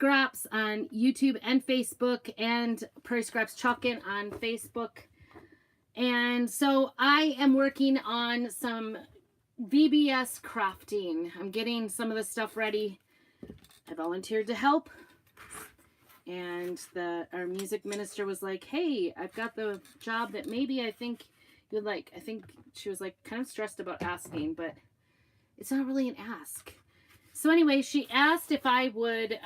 Scraps on YouTube and Facebook, and Prairie Scraps Chalkin on Facebook. And so I am working on some VBS crafting. I'm getting some of the stuff ready. I volunteered to help. And our music minister was like, hey, I've got the job that maybe I think you'd like. I think she was like kind of stressed about asking, but it's not really an ask. So anyway, she asked if I would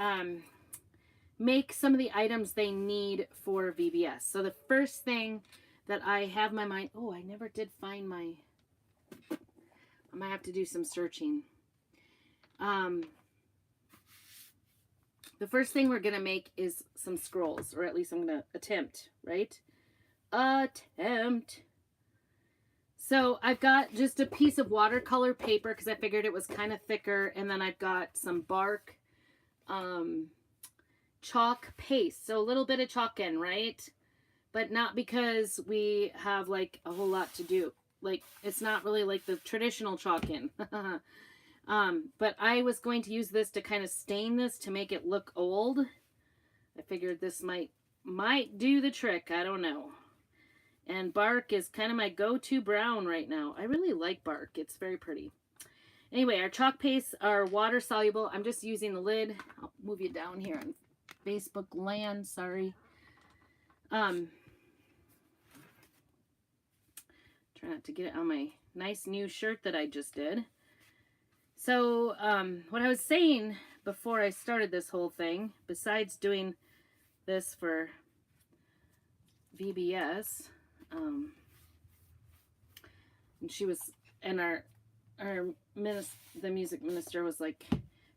make some of the items they need for VBS. So the first thing that I have in my mind, oh, I never did find my, I might have to do some searching. The first thing we're going to make is some scrolls, or at least I'm going to attempt, right? So I've got just a piece of watercolor paper because I figured it was kind of thicker. And then I've got some bark, chalk paste. So a little bit of chalk in, right? But not because we have like a whole lot to do. Like, it's not really like the traditional chalk in. But I was going to use this to kind of stain this to make it look old. I figured this might do the trick. I don't know. And bark is kind of my go-to brown right now. I really like bark. It's very pretty. Anyway, our chalk pastes are water soluble. I'm just using the lid. I'll move you down here on Facebook land. Sorry. Try not to get it on my nice new shirt that I just did. So what I was saying before I started this whole thing, besides doing this for VBS, and she was, and the music minister was like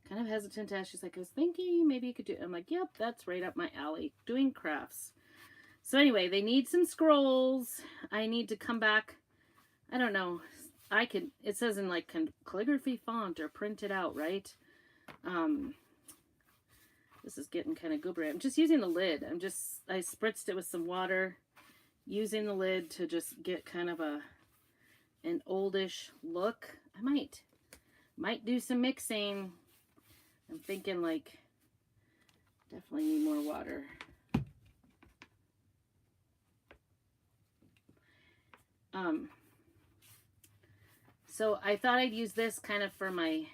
kind of hesitant to ask. She's like, I was thinking maybe you could do it. I'm like, yep, that's right up my alley, doing crafts. So anyway, they need some scrolls. I need to come back. I don't know. It says in like calligraphy font or print it out, right? This is getting kind of goobery. I'm just using the lid. I spritzed it with some water, using the lid to just get kind of an oldish look. I might do some mixing. I'm thinking like, definitely need more water. So I thought I'd use this kind of for my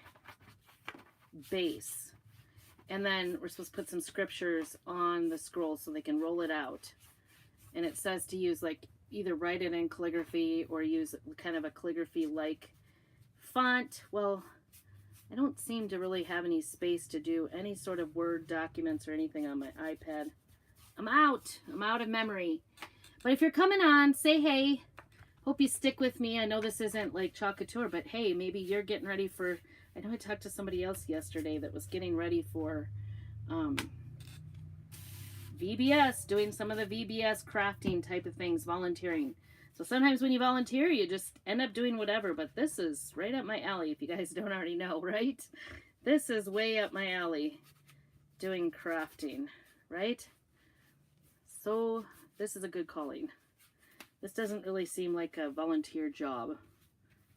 base. And then we're supposed to put some scriptures on the scroll so they can roll it out. And it says to use like either write it in calligraphy or use kind of a calligraphy-like font. Well, I don't seem to really have any space to do any sort of Word documents or anything on my iPad. I'm out of memory. But if you're coming on, say hey. Hope you stick with me. I know this isn't like Chalk Couture, but hey, maybe you're getting ready for, I know I talked to somebody else yesterday that was getting ready for VBS, doing some of the VBS crafting type of things, volunteering. So sometimes when you volunteer, you just end up doing whatever, but this is right up my alley, if you guys don't already know, right? This is way up my alley, doing crafting, right? So this is a good calling. This doesn't really seem like a volunteer job,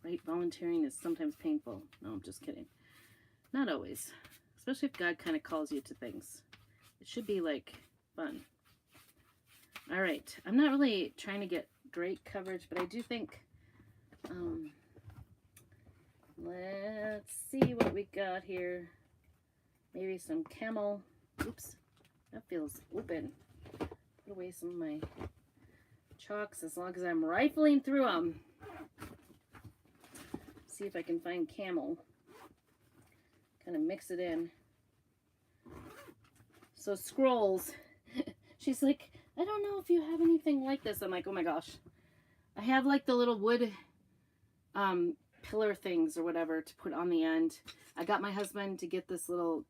right? Volunteering is sometimes painful. No, I'm just kidding. Not always, especially if God kind of calls you to things. It should be like fun. All right, I'm not really trying to get great coverage, but I do think, let's see what we got here. Maybe some camel. Oops, that feels open. Put away some of my chalks as long as I'm rifling through them. See if I can find camel. Kind of mix it in. So scrolls. She's like, I don't know if you have anything like this. I'm like, oh my gosh. I have like the little wood pillar things or whatever to put on the end. I got my husband to get this little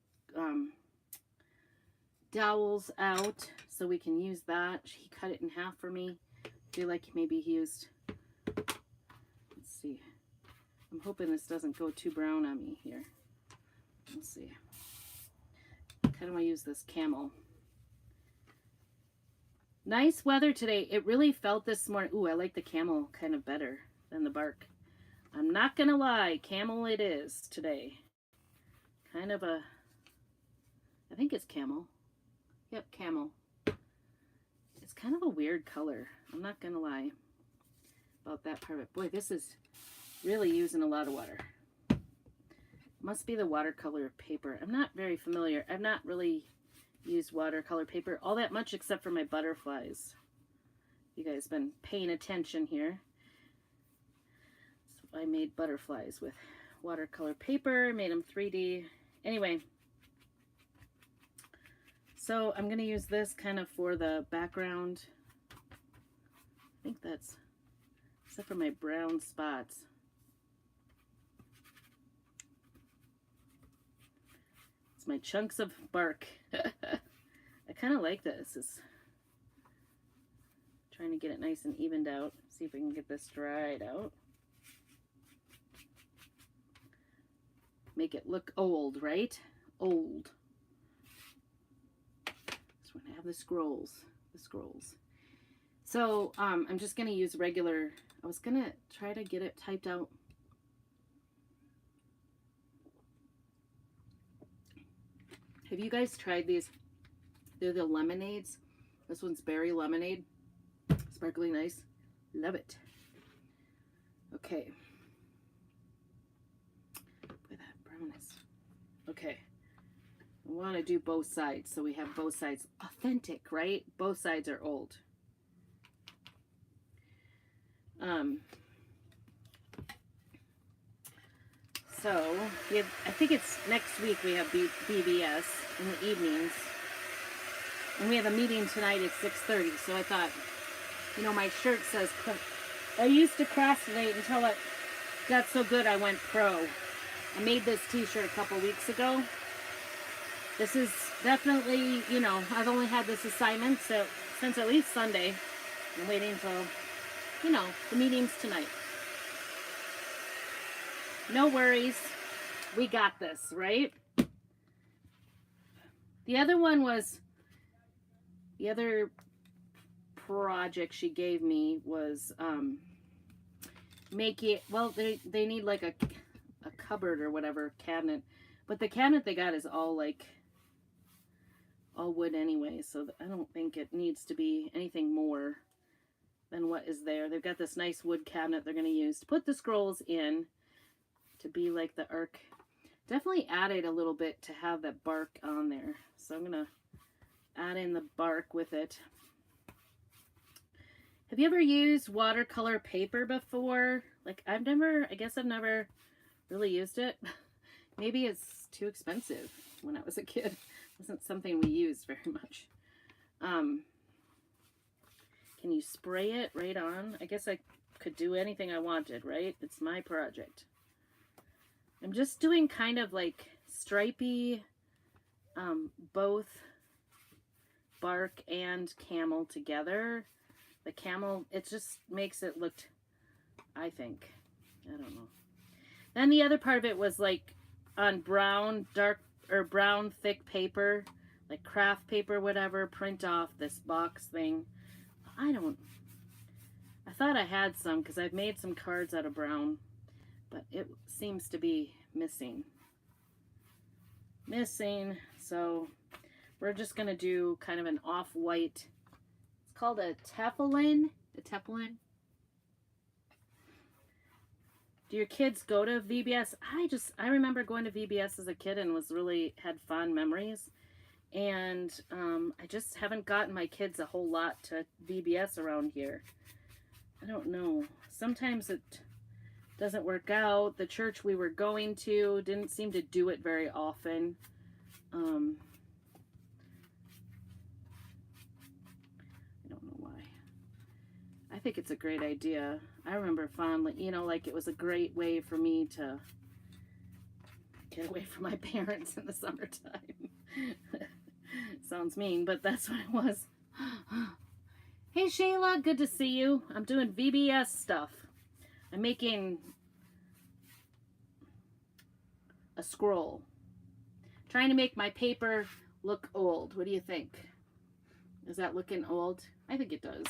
dowels out so we can use that. He cut it in half for me. I feel like maybe he used, let's see, I'm hoping this doesn't go too brown on me here. Let's see, I kind of want to use this camel. Nice weather today. It really felt this morning. Ooh, I like the camel kind of better than the bark. I'm not gonna lie, camel it is today. Kind of a, I think it's camel. Yep, camel. It's kind of a weird color. I'm not going to lie about that part of it. Boy, this is really using a lot of water. Must be the watercolor paper. I'm not very familiar. I've not really used watercolor paper all that much except for my butterflies. You guys been paying attention here. So I made butterflies with watercolor paper, made them 3D. Anyway, so I'm going to use this kind of for the background. I think that's, except for my brown spots. It's my chunks of bark. I kind of like this. It's trying to get it nice and evened out. See if we can get this dried out. Make it look old, right? Old. So we're gonna have the scrolls. So I'm just gonna use regular. I was gonna try to get it typed out. Have you guys tried these? They're the lemonades. This one's berry lemonade. Sparkling nice. Love it. Okay. Boy, that brownness. Okay. We want to do both sides, so we have both sides authentic, right? Both sides are old. So we have, I think it's next week we have VBS in the evenings, and we have a meeting tonight at 6:30. So I thought, you know, my shirt says, I used to procrastinate until it got so good I went pro. I made this t-shirt a couple weeks ago. This is definitely, you know, I've only had this assignment since at least Sunday. I'm waiting until, you know, the meeting's tonight. No worries. We got this, right? The other one was, the other project she gave me was make it, well, they need like a cupboard or whatever, cabinet. But the cabinet they got is all wood anyway, so I don't think it needs to be anything more than what is there. They've got this nice wood cabinet they're going to use to put the scrolls in to be like the arc. Definitely added a little bit to have that bark on there. So I'm going to add in the bark with it. Have you ever used watercolor paper before? Like I guess I've never really used it. Maybe it's too expensive. When I was a kid, it wasn't something we used very much. Can you spray it right on? I guess I could do anything I wanted, right? It's my project. I'm just doing kind of like stripy, both bark and camel together. The camel, it just makes it look, I think, I don't know. Then the other part of it was like on brown, dark, or brown thick paper, like craft paper, whatever, print off this box thing. I thought I had some because I've made some cards out of brown, but it seems to be missing. So we're just going to do kind of an off-white. It's called a teflon. Do your kids go to VBS? I remember going to VBS as a kid and had fond memories. And I just haven't gotten my kids a whole lot to VBS around here. I don't know. Sometimes it doesn't work out. The church we were going to didn't seem to do it very often. I don't know why. I think it's a great idea. I remember fondly, you know, like it was a great way for me to get away from my parents in the summertime. Sounds mean, but that's what it was. Hey Shayla, good to see you. I'm doing VBS stuff. I'm making a scroll. Trying to make my paper look old. What do you think? Is that looking old? I think it does.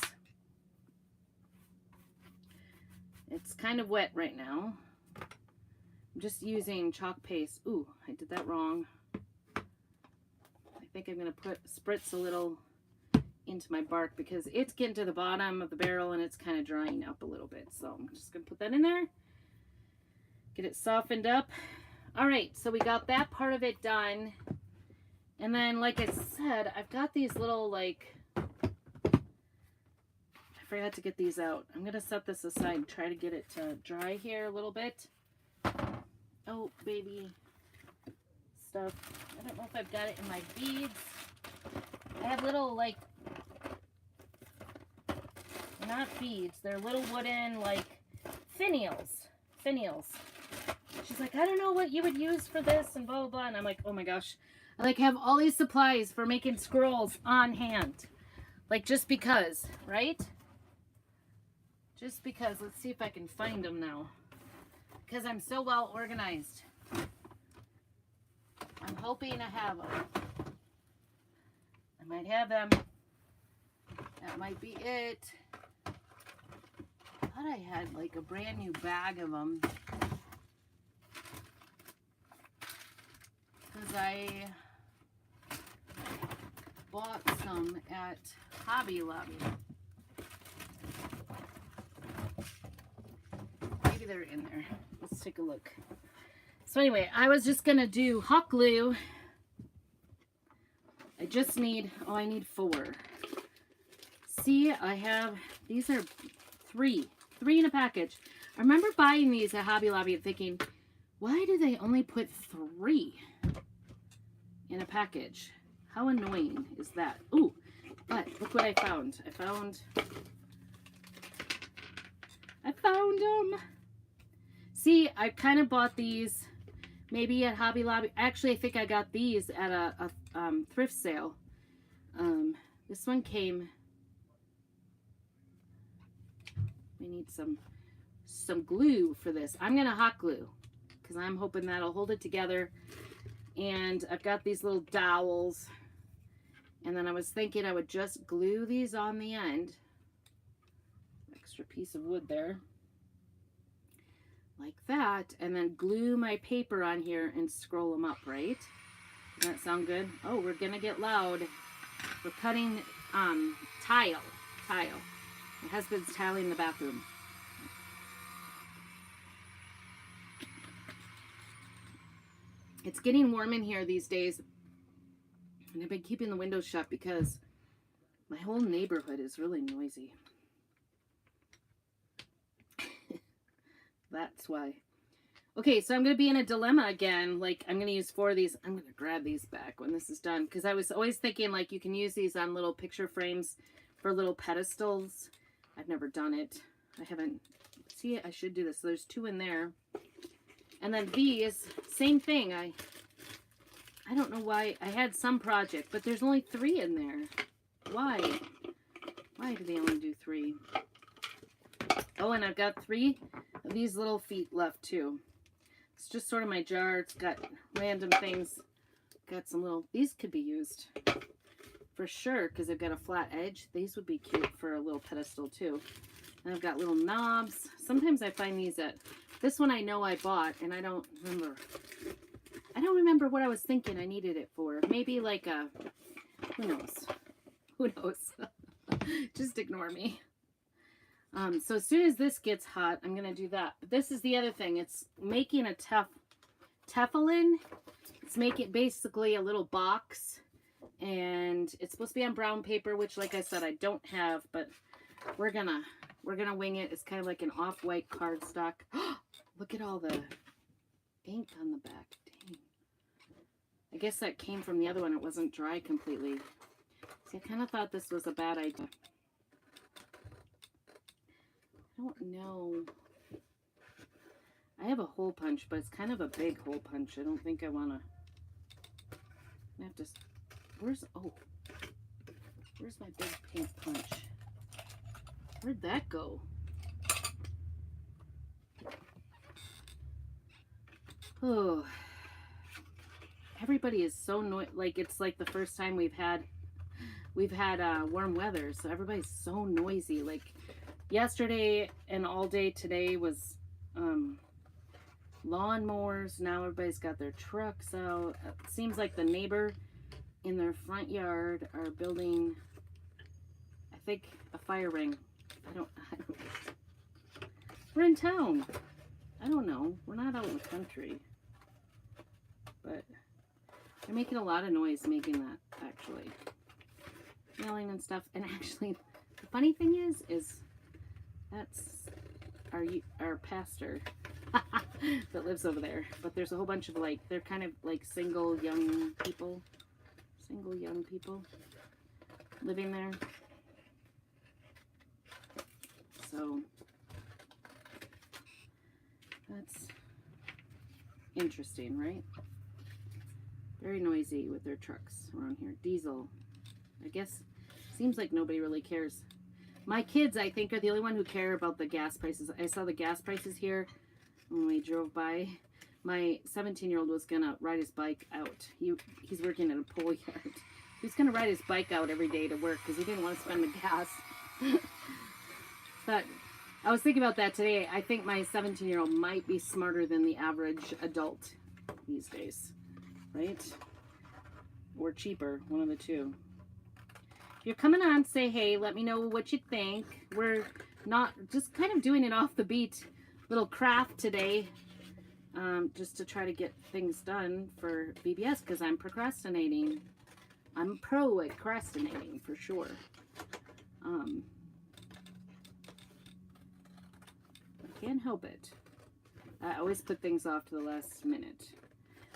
It's kind of wet right now. I'm just using chalk paste. Ooh, I did that wrong. I think I'm going to spritz a little into my bark because it's getting to the bottom of the barrel and it's kind of drying up a little bit. So I'm just going to put that in there, get it softened up. All right, so we got that part of it done. And then, like I said, I've got these little, like, I forgot to get these out. I'm going to set this aside and try to get it to dry here a little bit. Oh, baby stuff. I don't know if I've got it in my beads. I have little, like, not beads. They're little wooden, like, finials. She's like, I don't know what you would use for this and blah, blah, blah. And I'm like, oh my gosh. I, like, have all these supplies for making scrolls on hand. Like, just because, right? Just because. Let's see if I can find them now. Because I'm so well organized. I'm hoping I have them. I might have them. That might be it. I thought I had like a brand new bag of them. Because I bought some at Hobby Lobby. Maybe they're in there. Let's take a look. So anyway, I was just going to do hot glue. I just need, oh, I need 4. See, I have, these are 3 in a package. I remember buying these at Hobby Lobby and thinking, why do they only put 3 in a package? How annoying is that? Ooh, but look what I found. I found them. See, I kind of bought these maybe at Hobby Lobby. Actually, I think I got these at a thrift sale. This one came. We need some glue for this. I'm gonna hot glue because I'm hoping that'll hold it together. And I've got these little dowels. And then I was thinking I would just glue these on the end. Extra piece of wood there. Like that. And then glue my paper on here and scroll them up, right? Does that sound good? Oh, we're gonna get loud. We're cutting tile. My husband's tiling the bathroom. It's getting warm in here these days. And I've been keeping the windows shut because my whole neighborhood is really noisy. That's why. Okay, so I'm going to be in a dilemma again. Like, I'm going to use 4 of these. I'm going to grab these back when this is done. Because I was always thinking, like, you can use these on little picture frames for little pedestals. I've never done it. I haven't. See, I should do this. So there's 2 in there. And then these, same thing. I don't know why. I had some project, but there's only 3 in there. Why? Why do they only do 3? Oh, and I've got 3 of these little feet left, too. It's just sort of my jar. It's got random things. Got some little, these could be used for sure because they've got a flat edge. These would be cute for a little pedestal too. And I've got little knobs. Sometimes I find these at, this one I know I bought and I don't remember. I don't remember what I was thinking I needed it for. Maybe like a, who knows? Who knows? Just ignore me. So as soon as this gets hot, I'm going to do that. But this is the other thing. It's making a Teflon. It's making basically a little box. And it's supposed to be on brown paper, which like I said, I don't have, but we're gonna wing it. It's kind of like an off-white cardstock. Look at all the ink on the back. Dang. I guess that came from the other one. It wasn't dry completely. See, I kind of thought this was a bad idea. I don't know. I have a hole punch, but it's kind of a big hole punch. I don't think I want to. I have to. Where's my big pink punch? Where'd that go? Oh, everybody is so like it's like the first time we've had warm weather, so everybody's so noisy. Like yesterday and all day today was lawnmowers. Now everybody's got their trucks out. It seems like the neighbor in their front yard are building, I think, a fire ring. I don't We're in town. I don't know. We're not out in the country. But they're making a lot of noise making that, actually. Yelling and stuff. And actually, the funny thing is that's our pastor that lives over there. But there's a whole bunch of, like, they're kind of like single young people living there. So that's interesting, right? Very noisy with their trucks around here. Diesel. I guess seems like nobody really cares. My kids, I think, are the only one who care about the gas prices. I saw the gas prices here when we drove by. My 17-year-old was gonna ride his bike out. He's working at a pole yard. He was gonna ride his bike out every day to work because he didn't want to spend the gas. But I was thinking about that today. I think my 17-year-old might be smarter than the average adult these days, right? Or cheaper, one of the two. If you're coming on, say hey, let me know what you think. We're not just kind of doing an off the beat little craft today, just to try to get things done for VBS because I'm procrastinating. I'm procrastinating for sure. I can't help it. I always put things off to the last minute.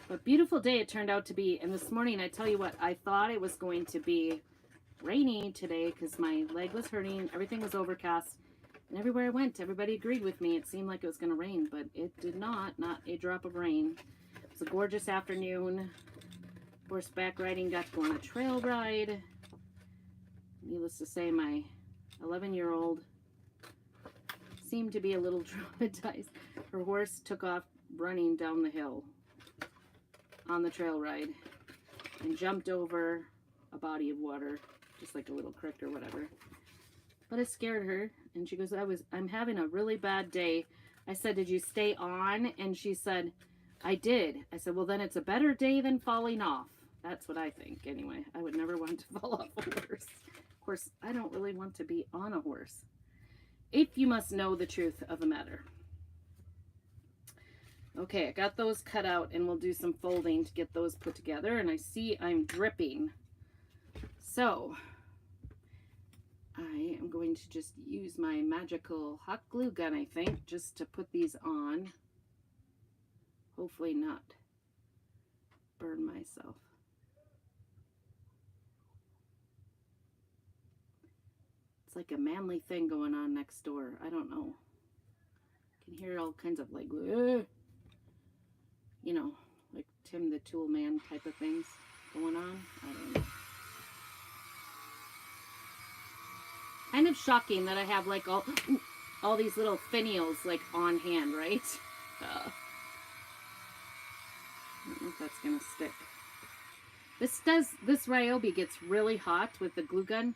But beautiful day it turned out to be. And this morning, I tell you what, I thought it was going to be rainy today because my leg was hurting. Everything was overcast. And everywhere I went, everybody agreed with me. It seemed like it was going to rain, but it did not. Not a drop of rain. It was a gorgeous afternoon. Horseback riding. Got to go on a trail ride. Needless to say, my 11-year-old seemed to be a little traumatized. Her horse took off running down the hill on the trail ride and jumped over a body of water, just like a little creek or whatever. But it scared her, and she goes, I'm having a really bad day. I said, did you stay on? And she said, I did. I said, well, then it's a better day than falling off. That's what I think, anyway. I would never want to fall off a horse. Of course, I don't really want to be on a horse, if you must know the truth of the matter. Okay, I got those cut out, and we'll do some folding to get those put together. And I see I'm dripping. So I am going to just use my magical hot glue gun, I think, just to put these on. Hopefully not burn myself. It's like a manly thing going on next door. I don't know. You can hear all kinds of like, you know, like Tim the Tool Man type of things going on. I don't know. Kind of shocking that I have like all these little finials like on hand, right? I don't know if that's gonna stick. This Ryobi gets really hot with the glue gun,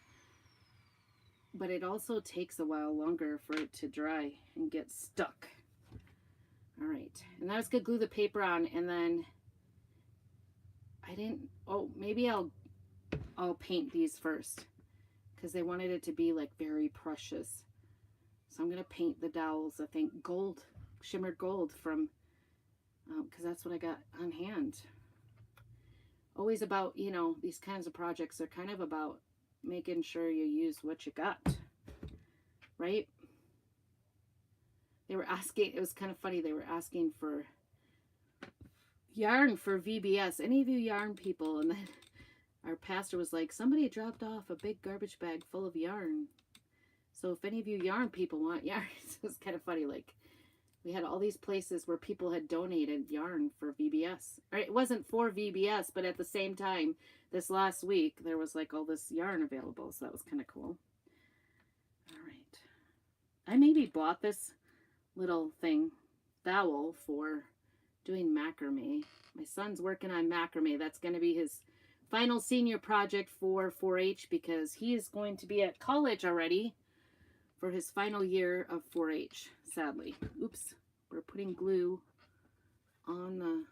but it also takes a while longer for it to dry and get stuck. All right, and I was gonna glue the paper on, and then I didn't. Oh, maybe I'll paint these first, because they wanted it to be like very precious. So I'm gonna paint the dowels, I think gold, shimmered gold from, because that's what I got on hand. Always about, you know, these kinds of projects are kind of about making sure you use what you got, right? They were asking, it was kind of funny, they were asking for yarn for VBS. Any of you yarn people? And then our pastor was like, somebody dropped off a big garbage bag full of yarn. So if any of you yarn people want yarn, it was kind of funny. Like, we had all these places where people had donated yarn for VBS. Or it wasn't for VBS, but at the same time, this last week, there was like all this yarn available. So that was kind of cool. All right. I maybe bought this little thing, dowel, for doing macrame. My son's working on macrame. That's going to be his final senior project for 4-H, because he is going to be at college already for his final year of 4-H, sadly. Oops, we're putting glue on the,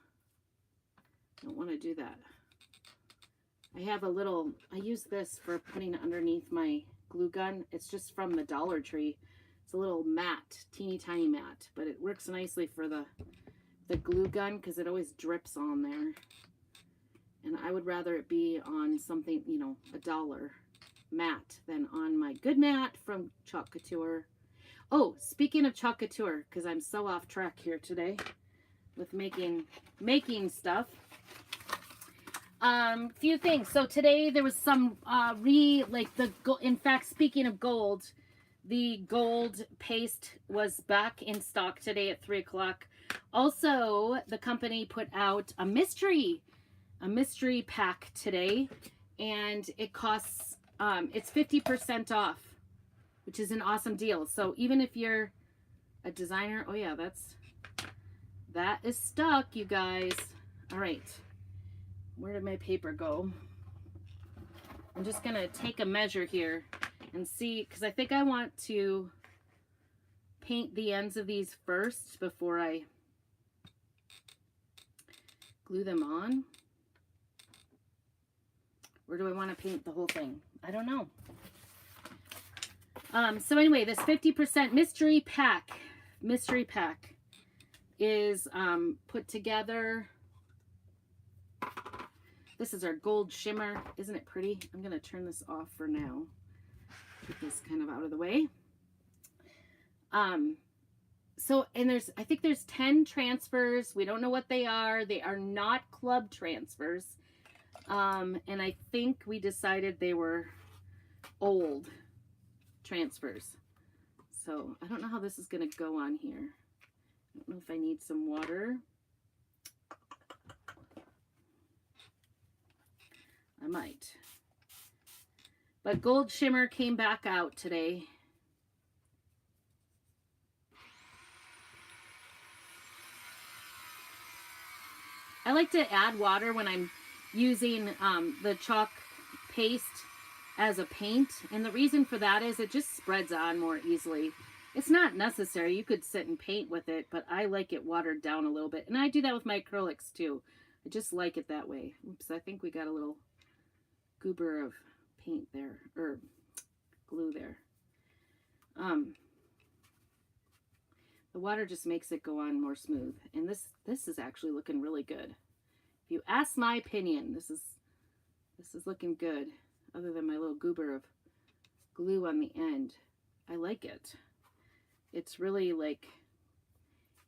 don't want to do that. I have a little, I use this for putting underneath my glue gun. It's just from the Dollar Tree. It's a little mat, teeny tiny mat, but it works nicely for the glue gun because it always drips on there. And I would rather it be on something, you know, a dollar mat than on my good mat from Chalk Couture. Oh, speaking of Chalk Couture, because I'm so off track here today with making stuff. Few things. So today there was some in fact, speaking of gold, the gold paste was back in stock today at 3 o'clock. Also, the company put out a mystery pack today, and it costs it's 50% off, which is an awesome deal. So even if you're a designer, oh yeah, that is stuck, you guys. All right, where did my paper go? I'm just gonna take a measure here and see, because I think I want to paint the ends of these first before I glue them on. Or do I want to paint the whole thing? I don't know. So anyway, this 50% mystery pack is put together. This is our gold shimmer. Isn't it pretty? I'm going to turn this off for now. Get this kind of out of the way. So, and I think there's 10 transfers. We don't know what they are. They are not club transfers. And I think we decided they were old transfers. So I don't know how this is going to go on here. I don't know if I need some water. I might. But gold shimmer came back out today. I like to add water when I'm using the chalk paste as a paint, and the reason for that is it just spreads on more easily. It's not necessary. You could sit and paint with it, but I like it watered down a little bit, and I do that with my acrylics too. I just like it that way. Oops, I think we got a little goober of paint there, or glue there. The water just makes it go on more smooth, and this is actually looking really good. If you ask my opinion, this is looking good, other than my little goober of glue on the end. I like it. It's really like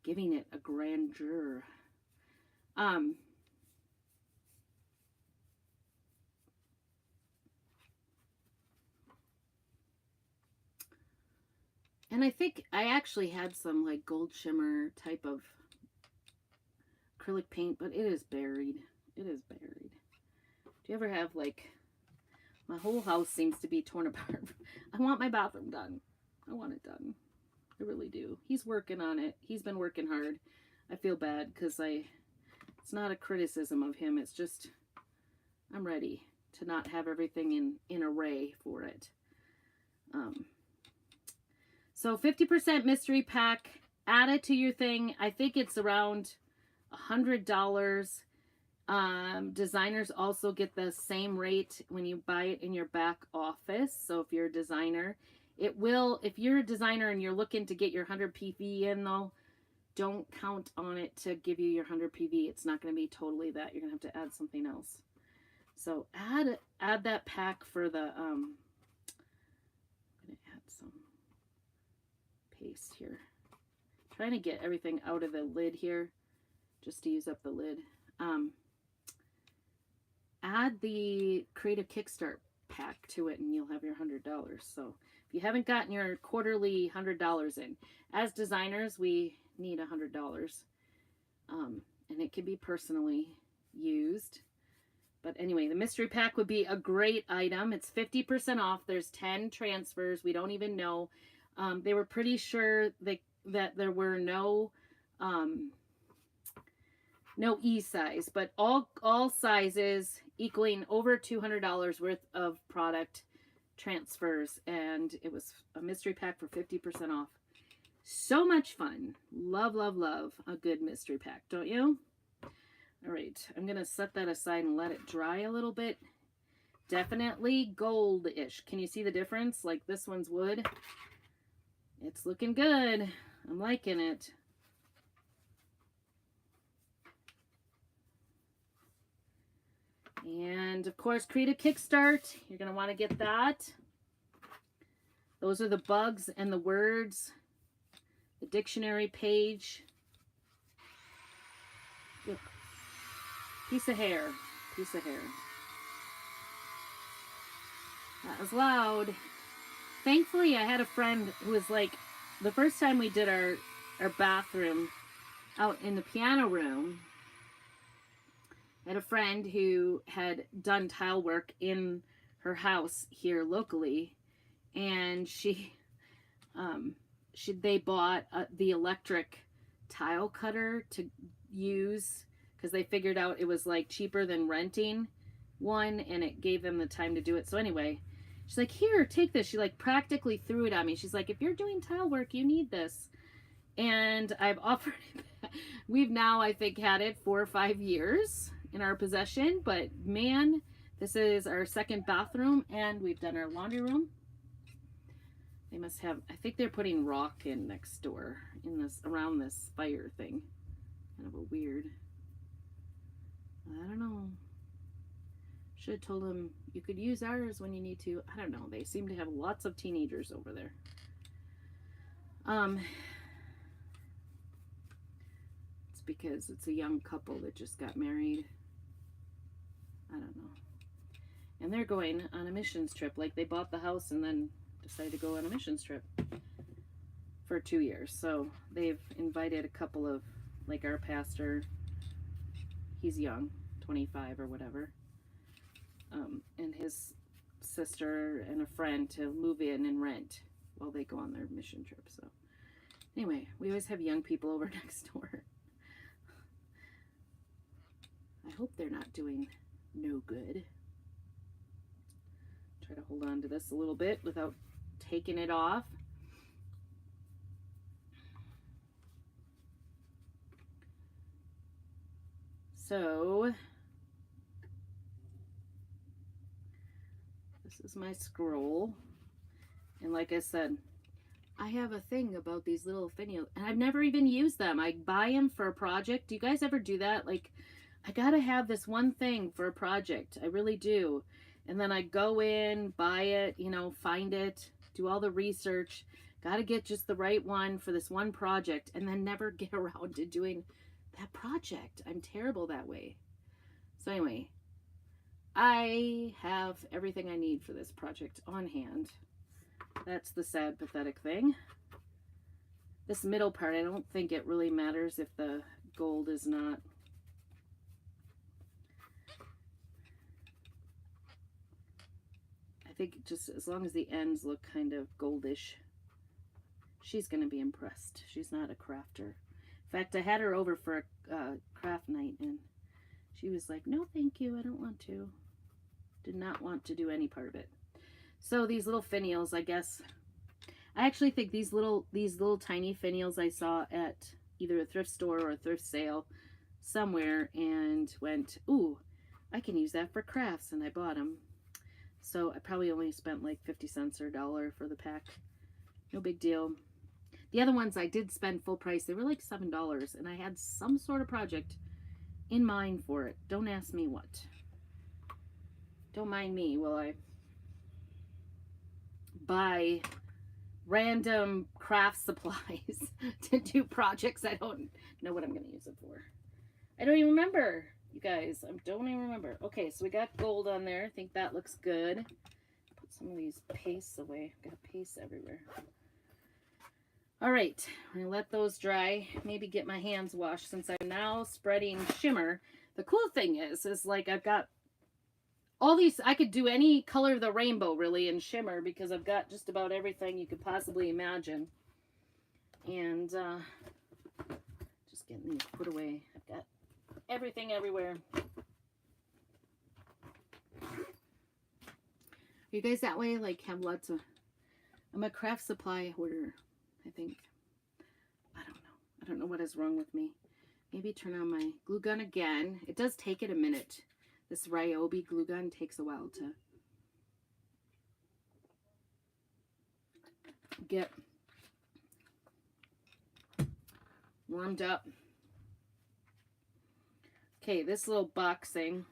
giving it a grandeur. And I think I actually had some like gold shimmer type of acrylic paint, but it is buried. It is buried. Do you ever have like, my whole house seems to be torn apart. I want my bathroom done. I want it done. I really do. He's working on it. He's been working hard. I feel bad because it's not a criticism of him. It's just, I'm ready to not have everything in array for it. So 50% mystery pack, add it to your thing. I think it's around $100. Designers also get the same rate when you buy it in your back office. So if you're a designer, it will, if you're a designer and you're looking to get your 100 PV in though, don't count on it to give you your 100 PV. It's not going to be totally that. You're going to have to add something else. So add that pack for the, I'm going to add some paste here. Trying to get everything out of the lid here just to use up the lid. Add the Creative Kickstart pack to it and you'll have your $100. So if you haven't gotten your quarterly $100 in, as designers, we need $100. And it can be personally used. But anyway, the mystery pack would be a great item. It's 50% off. There's 10 transfers. We don't even know. They were pretty sure that there were no E size, but all sizes equaling over $200 worth of product transfers, and it was a mystery pack for 50% off. So much fun. Love, love, love a good mystery pack, don't you? All right, I'm gonna set that aside and let it dry a little bit, definitely gold-ish. Can you see the difference? Like this one's wood. It's looking good. I'm liking it. And of course, Creative Kickstart. You're going to want to get that. Those are the bugs and the words. The dictionary page. Look. Piece of hair. Piece of hair. That was loud. Thankfully, I had a friend who was like, the first time we did our bathroom out in the piano room, I had a friend who had done tile work in her house here locally, and they bought the electric tile cutter to use because they figured out it was like cheaper than renting one, and it gave them the time to do it. So anyway, she's like, here, take this. She like practically threw it at me. She's like, if you're doing tile work, you need this. And I've offered it. We've now, I think, had it 4 or 5 years in our possession, but man, this is our second bathroom, and we've done our laundry room. They must have, I think they're putting rock in next door in this, around this fire thing. Kind of a weird, I don't know. Should have told them you could use ours when you need to. I don't know. They seem to have lots of teenagers over there. It's because it's a young couple that just got married. I don't know. And they're going on a missions trip. Like they bought the house and then decided to go on a missions trip for 2 years. So they've invited a couple of, like our pastor, he's young, 25 or whatever, and his sister and a friend to move in and rent while they go on their mission trip. So anyway, we always have young people over next door. I hope they're not doing no good. Try to hold on to this a little bit without taking it off. So this is my scroll, and like I said, I have a thing about these little finials, and I've never even used them. I buy them for a project. Do you guys ever do that? Like, I gotta have this one thing for a project. I really do. And then I go in, buy it, you know, find it, do all the research, gotta get just the right one for this one project, and then never get around to doing that project. I'm terrible that way. So anyway, I have everything I need for this project on hand. That's the sad, pathetic thing. This middle part, I don't think it really matters if the gold is not. I think just as long as the ends look kind of goldish, she's going to be impressed. She's not a crafter. In fact, I had her over for a craft night, and she was like, no, thank you. I don't want to. Did not want to do any part of it. So these little finials, I guess, I actually think these little tiny finials I saw at either a thrift store or a thrift sale somewhere, and went, ooh, I can use that for crafts, and I bought them. So I probably only spent like 50 cents or $1 for the pack. No big deal. The other ones I did spend full price. They were like $7, and I had some sort of project in mind for it. Don't ask me what. Don't mind me while I buy random craft supplies to do projects I don't know what I'm going to use it for. I don't even remember, you guys. I don't even remember. Okay, so we got gold on there. I think that looks good. Put some of these pastes away. I've got paste everywhere. All right, I'm going to let those dry. Maybe get my hands washed since I'm now spreading shimmer. The cool thing is like I've got all these, I could do any color of the rainbow really in shimmer because I've got just about everything you could possibly imagine. And just getting these put away. I've got everything everywhere. Are you guys that way? Like have lots of, I'm a craft supply hoarder, I think. I don't know. I don't know what is wrong with me. Maybe turn on my glue gun again. It does take it a minute. This Ryobi glue gun takes a while to get warmed up. Okay, this little box thing.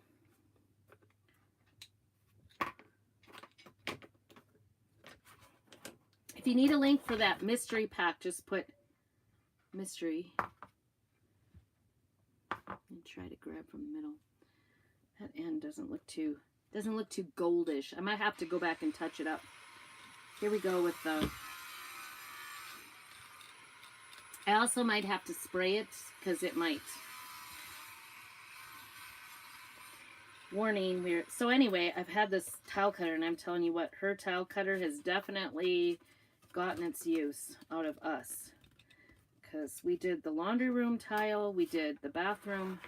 If you need a link for that mystery pack, just put mystery. And try to grab from the middle. That end doesn't look too goldish. I might have to go back and touch it up. Here we go with the. I also might have to spray it because it might. Warning, so anyway, I've had this tile cutter, and I'm telling you what, her tile cutter has definitely gotten its use out of us. Because we did the laundry room tile, we did the bathroom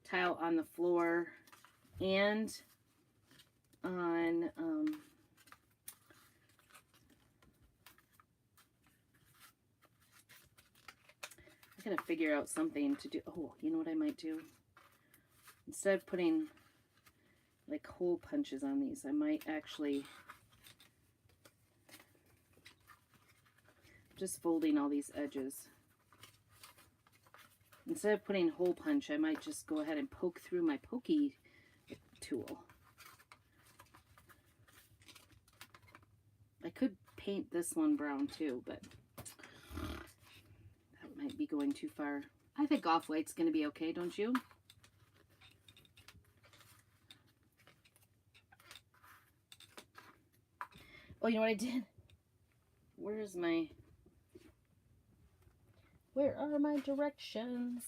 tile on the floor, and on I gotta figure out something to do. Oh, you know what I might do? Instead of putting like hole punches on these, I might actually just folding all these edges. Instead of putting hole punch, I might just go ahead and poke through my pokey tool. I could paint this one brown too, but that might be going too far. I think off-white's going to be okay, don't you? Oh, you know what I did? Where are my directions?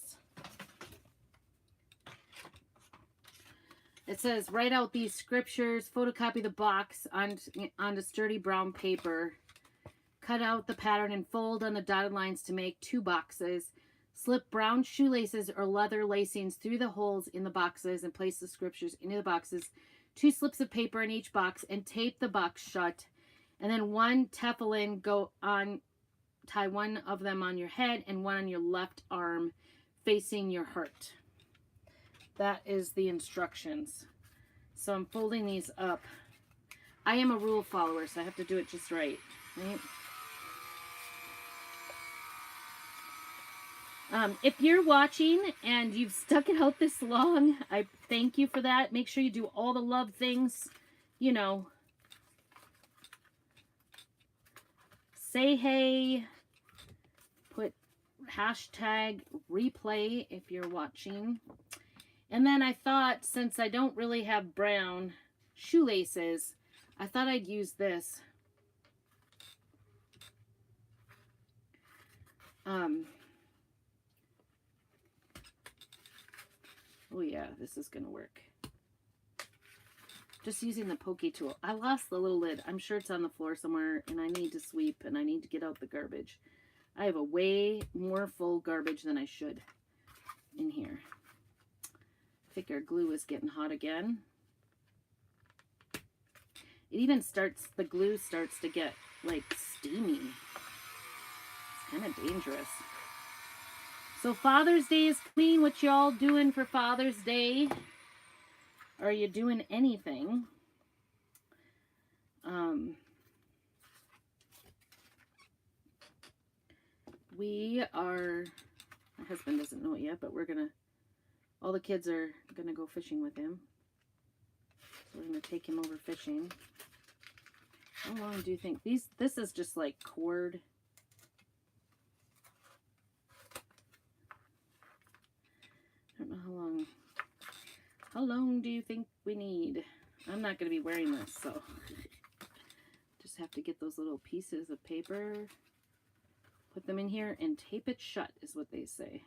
It says, write out these scriptures, photocopy the box onto sturdy brown paper, cut out the pattern and fold on the dotted lines to make 2 boxes. Slip brown shoelaces or leather lacings through the holes in the boxes and place the scriptures into the boxes. 2 slips of paper in each box and tape the box shut. And then 1 tefillin, tie one of them on your head and one on your left arm facing your heart. That is the instructions. So I'm folding these up. I am a rule follower, so I have to do it just right. If you're watching and you've stuck it out this long, I thank you for that. Make sure you do all the love things, you know. Say hey, put hashtag replay if you're watching. And then I thought, since I don't really have brown shoelaces, I thought I'd use this. Oh yeah, this is gonna work. Just using the pokey tool. I lost the little lid. I'm sure it's on the floor somewhere, and I need to sweep, and I need to get out the garbage. I have a way more full garbage than I should in here. I think our glue is getting hot again. It even starts, the glue starts to get like steamy. It's kind of dangerous. So Father's Day is coming. What y'all doing for Father's Day? Are you doing anything? We are, my husband doesn't know it yet, but we're gonna, all the kids are gonna go fishing with him. So we're gonna take him over fishing. How long do you think this is just like cord? I don't know how long. How long do you think we need? I'm not going to be wearing this, so just have to get those little pieces of paper, put them in here, and tape it shut is what they say.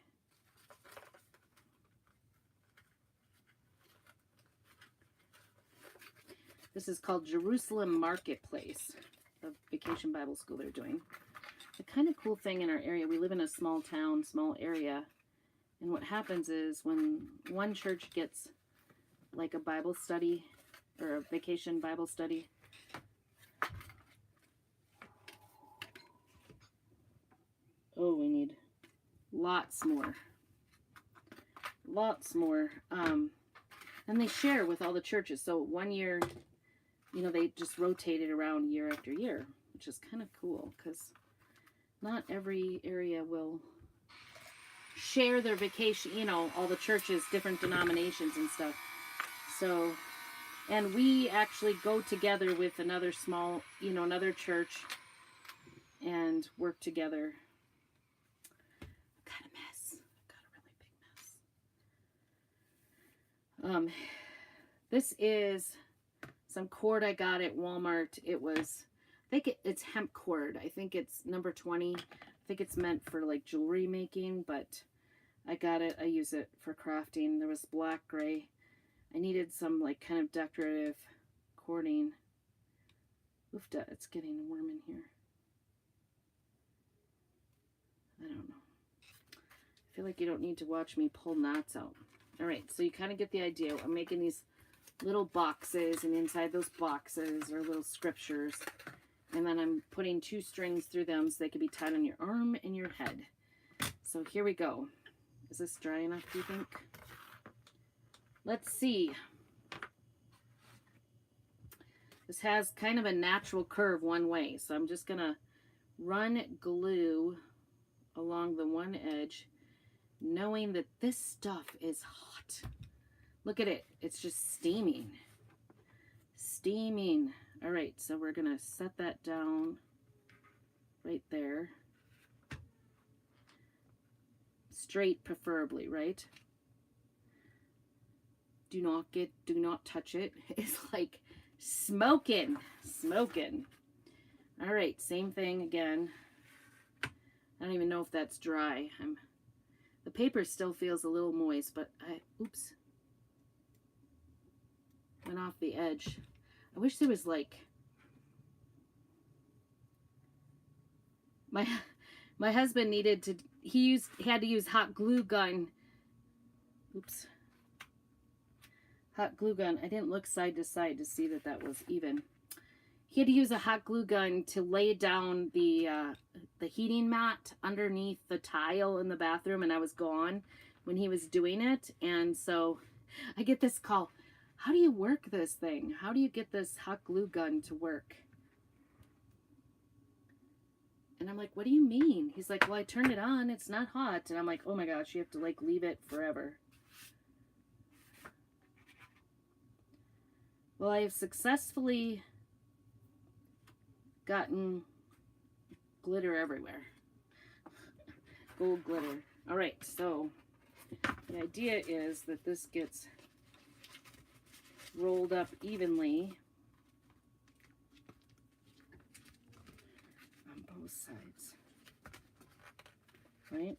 This is called Jerusalem Marketplace, the Vacation Bible School they're doing. The kind of cool thing in our area, we live in a small town, small area, and what happens is when one church gets like a Bible study or a vacation Bible study, oh, we need lots more. And they share with all the churches. So one year, you know, they just rotate it around year after year, which which is kind of cool because not every area will share their vacation, you know, all the churches, different denominations and stuff. So, and we actually go together with another small, you know, another church and work together. Got a mess. Got a really big mess. This is some cord I got at Walmart. It was, I think it's hemp cord. I think it's number 20. I think it's meant for like jewelry making, but I got it. I use it for crafting. There was black, gray. I needed some like kind of decorative cording. Oofda, it's getting warm in here. I don't know. I feel like you don't need to watch me pull knots out. All right, so you kind of get the idea. I'm making these little boxes, and inside those boxes are little scriptures. And then I'm putting 2 strings through them so they can be tied on your arm and your head. So here we go. Is this dry enough, do you think? Let's see. This has kind of a natural curve one way, so I'm just gonna run glue along the one edge, knowing that this stuff is hot. Look at it. It's just steaming. Steaming. All right, so we're gonna set that down right there. Straight, preferably, right? Do not touch it. It's like smoking. All right, same thing again. I don't even know if that's dry. The paper still feels a little moist, but oops. Went off the edge. I wish there was like, my husband needed to, he had to use hot glue gun. Oops. Hot glue gun. I didn't look side to side to see that was even. He had to use a hot glue gun to lay down the heating mat underneath the tile in the bathroom, and I was gone when he was doing it. And so I get this call. How do you work this thing? How do you get this hot glue gun to work? And I'm like, what do you mean? He's like, well, I turned it on. It's not hot. And I'm like, oh my gosh, you have to like leave it forever. Well, I have successfully gotten glitter everywhere. Gold glitter. All right, so the idea is that this gets rolled up evenly on both sides, right?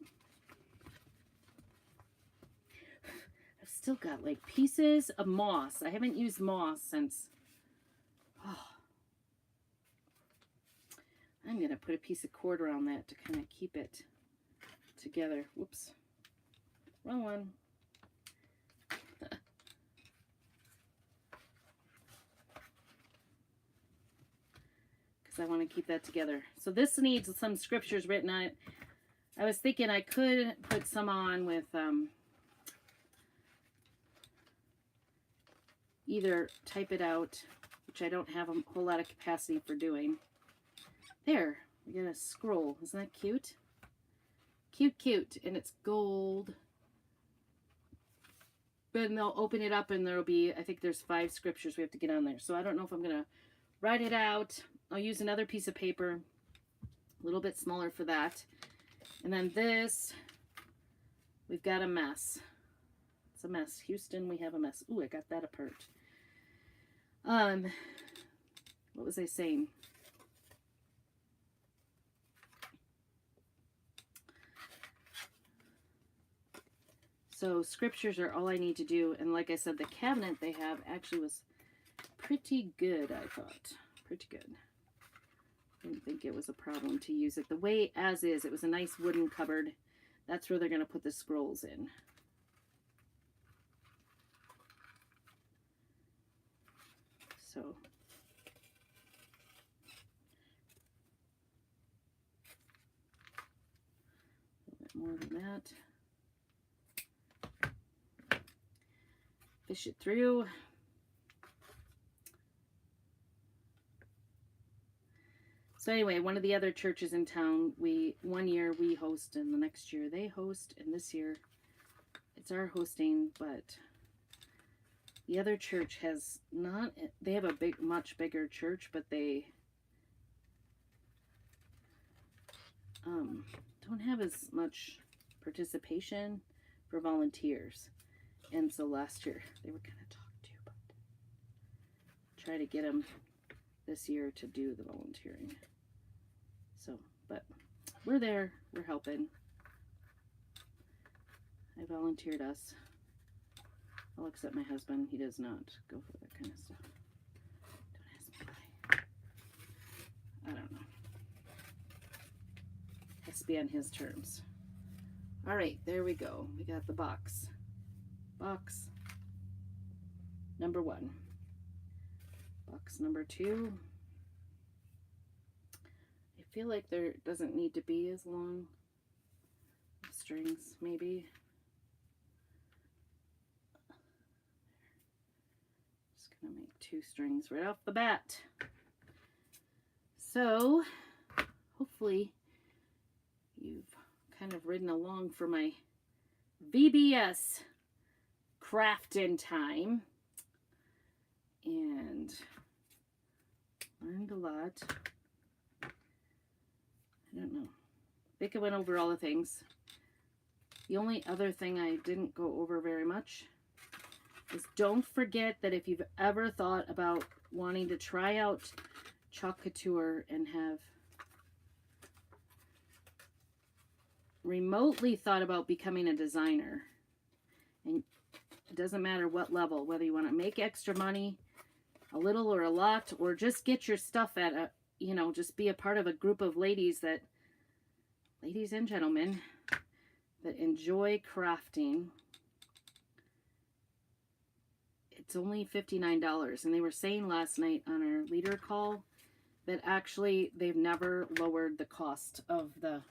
I've still got like pieces of moss. I haven't used moss since, I'm gonna put a piece of cord around that to kind of keep it together. Whoops, wrong one. I want to keep that together. So this needs some scriptures written on it. I was thinking I could put some on with either type it out, which I don't have a whole lot of capacity for doing. There, we got a scroll. Isn't that cute? Cute. And it's gold. Then they'll open it up and there'll be, I think there's 5 scriptures we have to get on there. So I don't know if I'm going to write it out. I'll use another piece of paper, a little bit smaller for that. And then this, we've got a mess. It's a mess. Houston, we have a mess. Ooh, I got that apart. What was I saying? So scriptures are all I need to do. And like I said, the cabinet they have actually was pretty good, I thought. Pretty good. Didn't think it was a problem to use it the way as is. It was a nice wooden cupboard. That's where they're going to put the scrolls in. So a little bit more than that. Fish it through. So anyway, one of the other churches in town, one year we host and the next year they host, and this year it's our hosting, but the other church has not, they have a much bigger church, but they don't have as much participation for volunteers. And so last year they were kind of talked to, but try to get them this year to do the volunteering. So, but we're there, we're helping. I volunteered us. I'll accept my husband. He does not go for that kind of stuff. Don't ask me why. I don't know. Has to be on his terms. All right, there we go. We got the box. Box number 1. Box number 2. I feel like there doesn't need to be as long strings, maybe. Just gonna make 2 strings right off the bat. So hopefully you've kind of ridden along for my VBS crafting time and learned a lot. I don't know. I think I went over all the things. The only other thing I didn't go over very much is don't forget that if you've ever thought about wanting to try out Chalk Couture and have remotely thought about becoming a designer, and it doesn't matter what level, whether you want to make extra money, a little or a lot, or just get your stuff at a, just be a part of a group of ladies and gentlemen that enjoy crafting. It's only $59. And they were saying last night on our leader call that actually they've never lowered the cost of the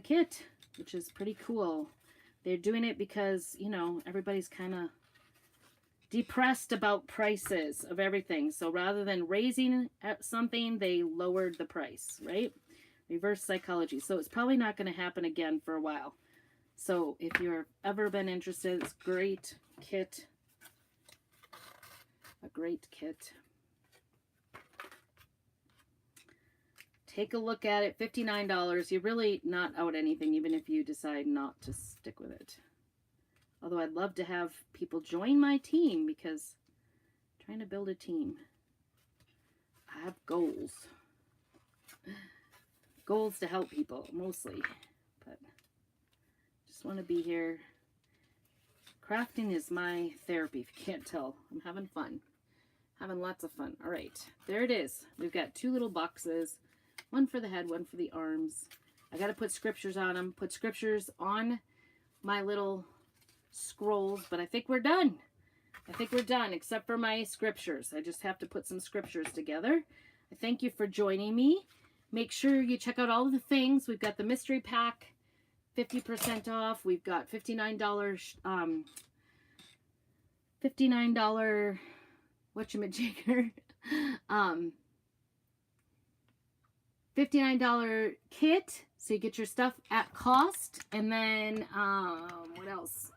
kit, which is pretty cool. They're doing it because, everybody's kind of depressed about prices of everything. So rather than raising something, they lowered the price, right? Reverse psychology. So it's probably not going to happen again for a while. So if you've ever been interested, it's a great kit. A great kit. Take a look at it. $59. You're really not out anything, even if you decide not to stick with it. Although I'd love to have people join my team because I'm trying to build a team. I have goals. Goals to help people, mostly. But just want to be here. Crafting is my therapy, if you can't tell. I'm having fun. Having lots of fun. All right, there it is. We've got 2 little boxes. One for the head, one for the arms. I got to put scriptures on them. Put scriptures on my little scrolls, but I think we're done. I think we're done, except for my scriptures. I just have to put some scriptures together. I thank you for joining me. Make sure you check out all of the things. We've got the mystery pack, 50% off. We've got $59, $59 whatchamajigger, $59 kit, so you get your stuff at cost. And then what else?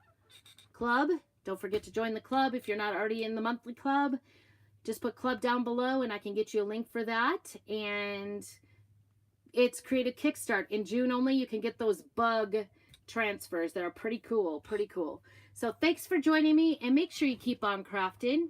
Club. Don't forget to join the club if you're not already in the monthly club. Just put club down below and I can get you a link for that. And it's Creative Kickstart. In June only, you can get those bug transfers that are pretty cool. Pretty cool. So thanks for joining me, and make sure you keep on crafting.